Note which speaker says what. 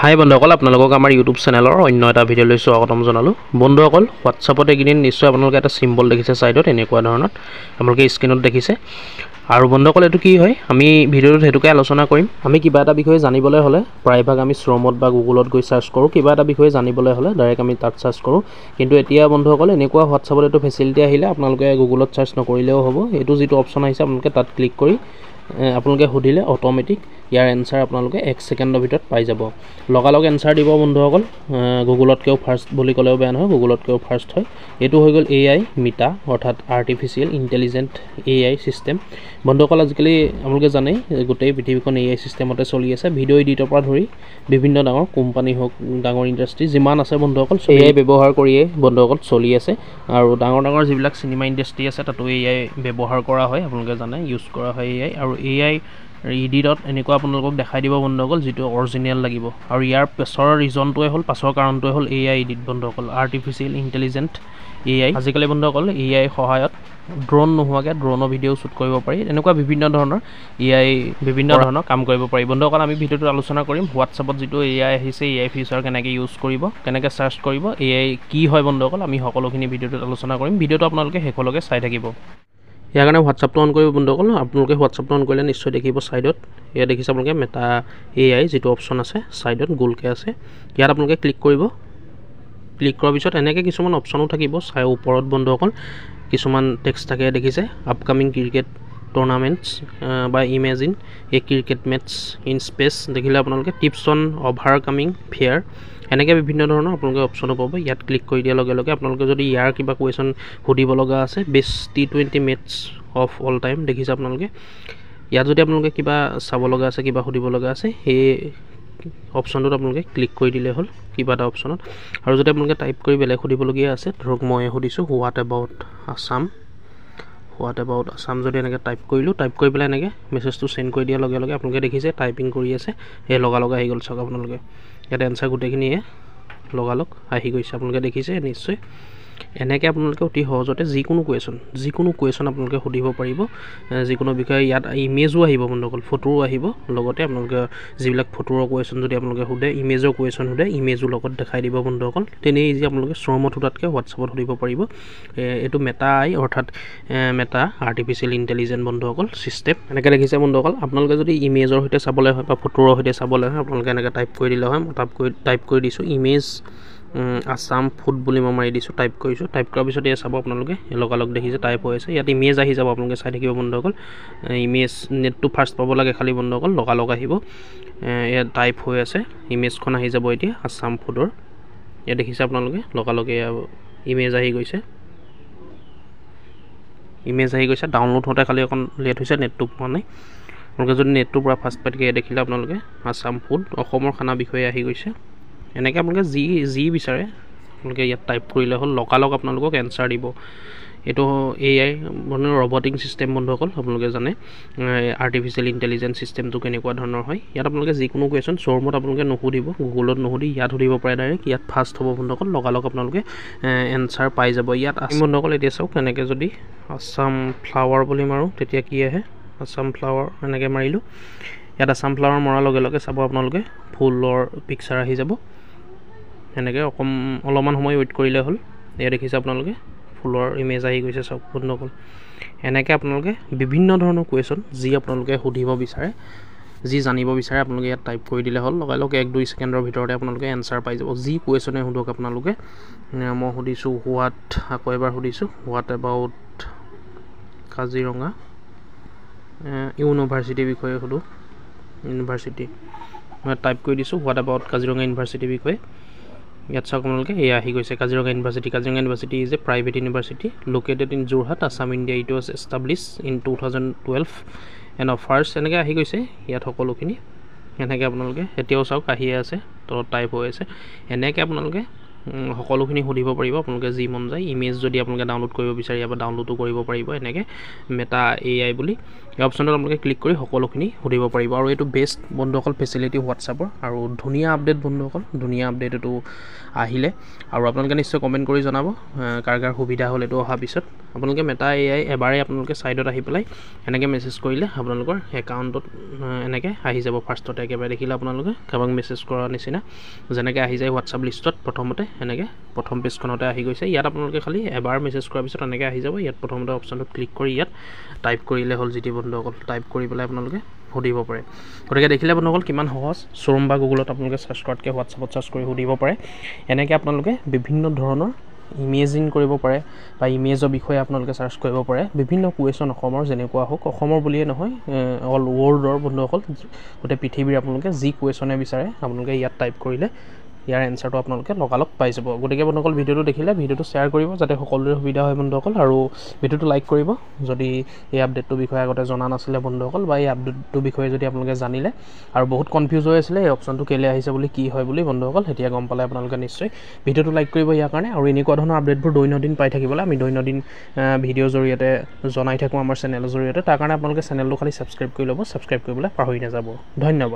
Speaker 1: হাই বন্ধুসকল, আপোনালোকক আমাৰ ইউটিউব চেনেলৰ অন্য এটা ভিডিঅ'লৈ স্বাগতম জনালোঁ। বন্ধুসকল, হোৱাটছআপত এইকেইদিন নিশ্চয় আপোনালোকে এটা চিম্বল দেখিছে চাইডত, এনেকুৱা ধৰণৰ আপোনালোকে স্ক্ৰীনত দেখিছে। আৰু বন্ধুসকল, এইটো কি হয় আমি ভিডিঅ'টোত সেইটোকে আলোচনা কৰিম। আমি কিবা এটা বিষয়ে জানিবলৈ হ'লে প্ৰায়ভাগ আমি শ্ৰমত বা গুগলত গৈ চাৰ্চ কৰোঁ। কিবা এটা বিষয়ে জানিবলৈ হ'লে ডাইৰেক্ট আমি তাত চাৰ্চ কৰোঁ। কিন্তু এতিয়া বন্ধুসকল, এনেকুৱা হোৱাটছআপত এইটো ফেচিলিটি আহিলে আপোনালোকে গুগলত চাৰ্চ নকৰিলেও হ'ব। এইটো যিটো অপশ্যন আহিছে আপোনালোকে তাত ক্লিক কৰি আপোনালোকে সুধিলে অট'মেটিক ইয়াৰ এনচাৰ আপোনালোকে 1 ছেকেণ্ডৰ ভিতৰত পাই যাব। লগালগ এনচাৰ দিব বন্ধুসকল। গুগলতকৈও ফাৰ্ষ্ট বুলি ক'লেও বেয়া নহয়, গুগলতকৈও ফাৰ্ষ্ট হয়। এইটো হৈ গ'ল AI মিটা, অৰ্থাৎ আৰ্টিফিচিয়েল ইণ্টেলিজেণ্ট AI ছিষ্টেম। বন্ধুসকল, আজিকালি আপোনালোকে জানেই গোটেই পৃথিৱীখন AI ছিষ্টেমতে চলি আছে। ভিডিঅ' এডিটৰ পৰা ধৰি বিভিন্ন ডাঙৰ কোম্পানী হওক, ডাঙৰ ইণ্ডাষ্ট্ৰী যিমান আছে বন্ধুসকল, AI ব্যৱহাৰ কৰিয়ে বন্ধুসকল চলি আছে। আৰু ডাঙৰ যিবিলাক চিনেমা ইণ্ডাষ্ট্ৰী আছে তাতো AI ব্যৱহাৰ কৰা হয়, আপোনালোকে জানে ইউজ কৰা হয় AI। আৰু AI ইডিটত এনেকুৱা আপোনালোকক দেখাই দিব বন্ধুসকল যিটো অৰিজিনেল লাগিব। আৰু ইয়াৰ পাছৰ ৰিজনটোৱে হ'ল, পাছৰ কাৰণটোৱে হ'ল AI ইডিট বন্ধুসকল, আৰ্টিফিচিয়েল ইণ্টেলিজেণ্ট AI। আজিকালি বন্ধুসকল AI সহায়ত ড্ৰোন নোহোৱাকৈ ড্ৰোনৰ ভিডিঅ' শ্বুট কৰিব পাৰি। এনেকুৱা বিভিন্ন ধৰণৰ AI বিভিন্ন ধৰণৰ কাম কৰিব পাৰি। বন্ধুসকল, আমি ভিডিঅ'টোত আলোচনা কৰিম হোৱাটছআপত যিটো AI আহিছে, AI ফিচাৰ কেনেকৈ ইউজ কৰিব, কেনেকৈ চাৰ্চ কৰিব, AI কি হয় বন্ধুসকল, আমি সকলোখিনি ভিডিঅ'টোত আলোচনা কৰিম। ভিডিঅ'টো আপোনালোকে শেষলৈকে চাই থাকিব। ইয়াৰ কাৰণে হোৱাটছআপটো অন কৰিব বন্ধুসকল। আপোনালোকে হোৱাটছআপটো অন কৰিলে নিশ্চয় দেখিব চাইডত, ইয়াত দেখিছে আপোনালোকে মেটা AI যিটো অপশ্যন আছে চাইডত গোলকৈ আছে, ইয়াত আপোনালোকে ক্লিক কৰিব। ক্লিক কৰাৰ পিছত এনেকৈ কিছুমান অপশ্যনো থাকিব চাই ওপৰত বন্ধুসকল, কিছুমান টেক্সট থাকে দেখিছে, আপকামিং ক্ৰিকেট টুৰ্ণামেণ্টছ বা imagine a cricket matches in space দেখিলে আপোনালোকে tips on overcoming fear, এনেকৈ বিভিন্ন ধৰণৰ আপোনালোকে অপশ্যনো পাব। ইয়াত ক্লিক কৰি দিয়াৰ লগে লগে আপোনালোকে যদি ইয়াৰ কিবা কুৱেশ্যন সুধিব লগা আছে, best T20 matches of all time দেখিছে আপোনালোকে, ইয়াত যদি আপোনালোকে কিবা চাব লগা আছে, কিবা সুধিব লগা আছে, সেই অপশ্যনটোত আপোনালোকে ক্লিক কৰি দিলে হ'ল কিবা এটা অপশ্যনত। আৰু যদি আপোনালোকে টাইপ কৰি বেলেগ সুধিবলগীয়া আছে, ধৰক মই সুধিছোঁ what about Assam, what about Assam যদি এনেকৈ টাইপ কৰিলোঁ, টাইপ কৰি পেলাই এনেকৈ মেছেজটো চেণ্ড কৰি দিয়াৰ লগে লগে আপোনালোকে দেখিছে টাইপিং কৰি আছে, সেই লগালগ আহি গ'ল চাওক আপোনালোকে। ইয়াত এনচাৰ গোটেইখিনিয়ে লগালগ আহি গৈছে, আপোনালোকে দেখিছে নিশ্চয়। এনেকৈ আপোনালোকে অতি সহজতে যিকোনো কুৱেশ্যন আপোনালোকে সুধিব পাৰিব, যিকোনো বিষয়ে। ইয়াত ইমেজো আহিব বন্ধুসকল, ফটোও আহিব লগতে। আপোনালোকে যিবিলাক ফটোৰ কুৱেশ্যন যদি আপোনালোকে সোধে, ইমেজৰ কুৱেশ্যন সোধে, ইমেজো লগত দেখাই দিব বন্ধুসকল। তেনেই ইজি আপোনালোকে শ্ৰমত সোধাতকৈ হোৱাটছআপত সুধিব পাৰিব। এইটো মেটা AI অৰ্থাৎ মেটা আৰ্টিফিচিয়েল ইণ্টেলিজেণ্ট বন্ধুসকল ছিষ্টেম। এনেকৈ দেখিছে বন্ধুসকল। আপোনালোকে যদি ইমেজৰ সৈতে চাবলৈ হয় বা ফটোৰ সৈতে চাবলৈ হয়, আপোনালোকে এনেকৈ টাইপ কৰি দিলে হয়। মই টাইপ কৰি দিছোঁ ইমেজ আছাম ফুড বুলি মই মাৰি দিছোঁ, টাইপ কৰিছোঁ। টাইপ কৰাৰ পিছত এয়া চাব আপোনালোকে লগালগ দেখিছে টাইপ হৈ আছে। ইয়াত ইমেজ আহি যাব, আপোনালোকে চাই থাকিব বন্ধুসকল। ইমেজ নেটটো ফাৰ্ষ্ট পাব লাগে খালী বন্ধুসকল, লগালগ আহিব। ইয়াত টাইপ হৈ আছে, ইমেজখন আহি যাব এতিয়া আছাম ফুডৰ। ইয়াত দেখিছে আপোনালোকে লগালগ এয়া ইমেজ আহি গৈছে, ডাউনলোড হওঁতে খালী অকণ লেট হৈছে, নেটটো পোৱা নাই। আপোনালোকে যদি নেটটো পূৰা ফাষ্ট পাইতকৈ দেখিলে আপোনালোকে আছাম ফুড, অসমৰ খানা বিষয়ে আহি গৈছে। এনেকৈ আপোনালোকে যি বিচাৰে আপোনালোকে ইয়াত টাইপ কৰিলে হ'ল, লগালগ আপোনালোকক এনচাৰ দিব। এইটো AI ৰবটিং ছিষ্টেম বন্ধুসকল, আপোনালোকে জানে আৰ্টিফিচিয়েল ইণ্টেলিজেঞ্চ ছিষ্টেমটো কেনেকুৱা ধৰণৰ হয়। ইয়াত আপোনালোকে যিকোনো কুৱেশ্যন শ্ব'ৰুমত আপোনালোকে নুসুধিব, গুগলত নুসুধি ইয়াত সুধিব পাৰে ডাইৰেক্ট। ইয়াত ফাৰ্ষ্ট হ'ব বন্ধুসকল, লগালগ আপোনালোকে এনচাৰ পাই যাব। ইয়াত বন্ধুসকল এতিয়া চাওক, এনেকৈ যদি আছাম ফ্লাৱাৰ বুলি মাৰোঁ তেতিয়া কি আহে, আছাম ফ্লাৱাৰ এনেকৈ মাৰিলোঁ। ইয়াত আছাম ফ্লাৱাৰ মৰাৰ লগে লগে চাব আপোনালোকে ফুলৰ পিকচাৰ আহি যাব। এনেকৈ অলপমান সময় ৱেইট কৰিলে হ'ল। এয়া দেখিছে আপোনালোকে ফুলৰ ইমেজ আহি গৈছে চাওক বন্ধুসকল। এনেকৈ আপোনালোকে বিভিন্ন ধৰণৰ কুৱেশ্যন যি আপোনালোকে সুধিব বিচাৰে, যি জানিব বিচাৰে, আপোনালোকে ইয়াত টাইপ কৰি দিলে হ'ল। লগালগ 1-2 ছেকেণ্ডৰ ভিতৰতে আপোনালোকে এনচাৰ পাই যাব। যি কুৱেশ্যনে সোধক আপোনালোকে। মই সুধিছোঁ আকৌ এবাৰ সুধিছোঁ হোৱাট এবাউট কাজিৰঙা ইউনিভাৰ্চিটিৰ বিষয়ে সোধোঁ, ইউনিভাৰ্চিটি মই টাইপ কৰি দিছোঁ হোৱাট এবাউট কাজিৰঙা ইউনিভাৰ্চিটিৰ বিষয়ে। ইয়াত চাওক আপোনালোকে এয়া আহি গৈছে Kaziranga university. Kaziranga university is a private university located in Jorhat, Assam, India. It was establish in 2012 and অফাৰ্ছ, এনেকৈ আহি গৈছে ইয়াত সকলোখিনি। এনেকৈ আপোনালোকে এতিয়াও চাওক আহিয়ে আছে, তলত টাইপ হৈ আছে। এনেকৈ আপোনালোকে সকলোখিনি সুধিব পাৰিব আপোনালোকে যি মন যায় ইমেজ যদি আপোনালোকে ডাউনলোড কৰিব বিচাৰে ইয়াৰ পৰা ডাউনলোডো কৰিব পাৰিব এনেকৈ মেটা AI বুলি এই অপশ্যনটোত আপোনালোকে ক্লিক কৰি সকলোখিনি সুধিব পাৰিব আৰু এইটো বেষ্ট বন্ধুসকল ফেচিলিটি হোৱাটছআপৰ আৰু ধুনীয়া আপডেট বন্ধুসকল ধুনীয়া আপডেট এইটো আহিলে আৰু আপোনালোকে নিশ্চয় কমেণ্ট কৰি জনাব কাৰ কাৰ সুবিধা হ'ল এইটো অহাৰ পিছত আপোনালোকে মেটা AI এবাৰে আপোনালোকে ছাইডত আহি পেলাই এনেকৈ মেছেজ কৰিলে আপোনালোকৰ একাউণ্টত এনেকৈ আহি যাব ফাৰ্ষ্টতে একেবাৰে দেখিলে আপোনালোকে কাৰোবাক মেছেজ কৰাৰ নিচিনা যেনেকৈ আহি যায় হোৱাটছআপ লিষ্টত প্ৰথমতে এনেকৈ প্ৰথম পেজখনতে আহি গৈছে ইয়াত আপোনালোকে খালি এবাৰ মেছেজ কৰাৰ পিছত এনেকৈ আহি যাব ইয়াত প্ৰথমতে অপশ্যনটোত ক্লিক কৰি ইয়াত টাইপ কৰিলে হ'ল যিটি বন্ধুসকল টাইপ কৰি পেলাই আপোনালোকে সুধিব পাৰে গতিকে দেখিলে বন্ধুসকল কিমান সহজ শ্ব'ৰুম বা গুগলত আপোনালোকে চাৰ্চ কৰাতকৈ হোৱাটছআপত চাৰ্চ কৰি সুধিব পাৰে এনেকৈ আপোনালোকে বিভিন্ন ধৰণৰ ইমেজিন কৰিব পাৰে বা ইমেজৰ বিষয়ে আপোনালোকে চাৰ্চ কৰিব পাৰে বিভিন্ন কুৱেশ্যন অসমৰ যেনেকুৱা হওক অসমৰ বুলিয়ে নহয় অল ৱৰ্ল্ডৰ বন্ধুসকল গোটেই পৃথিৱীৰ আপোনালোকে যি কুৱেশ্যনে বিচাৰে আপোনালোকে ইয়াত টাইপ কৰিলে ইয়াৰ এনচাৰটো আপোনালোকে লগালগ পাই যাব গতিকে বন্ধুসকল ভিডিঅ'টো দেখিলে ভিডিঅ'টো শ্বেয়াৰ কৰিব যাতে সকলোৰে সুবিধা হয় বন্ধুসকল আৰু ভিডিঅ'টো লাইক কৰিব যদি এই আপডেটটোৰ বিষয়ে আগতে জনা নাছিলে বন্ধুসকল বা এই আপডেটটোৰ বিষয়ে যদি আপোনালোকে জানিলে আৰু বহুত কনফিউজ হৈ আছিলে এই অপশ্যনটো কেলৈ আহিছে বুলি কি হয় বুলি বন্ধুসকল এতিয়া গম পালে আপোনালোকে নিশ্চয় ভিডিঅ'টো লাইক কৰিব ইয়াৰ কাৰণে আৰু এনেকুৱা ধৰণৰ আপডেটবোৰ দৈনন্দিন পাই থাকিবলৈ আমি দৈনন্দিন ভিডিঅ'ৰ জৰিয়তে জনাই থাকোঁ আমাৰ চেনেলৰ জৰিয়তে তাৰ কাৰণে আপোনালোকে চেনেলটো খালি ছাবস্ক্ৰাইব কৰি ল'ব ছাবস্ক্ৰাইব কৰিবলৈ পাহৰি নাযাব ধন্যবাদ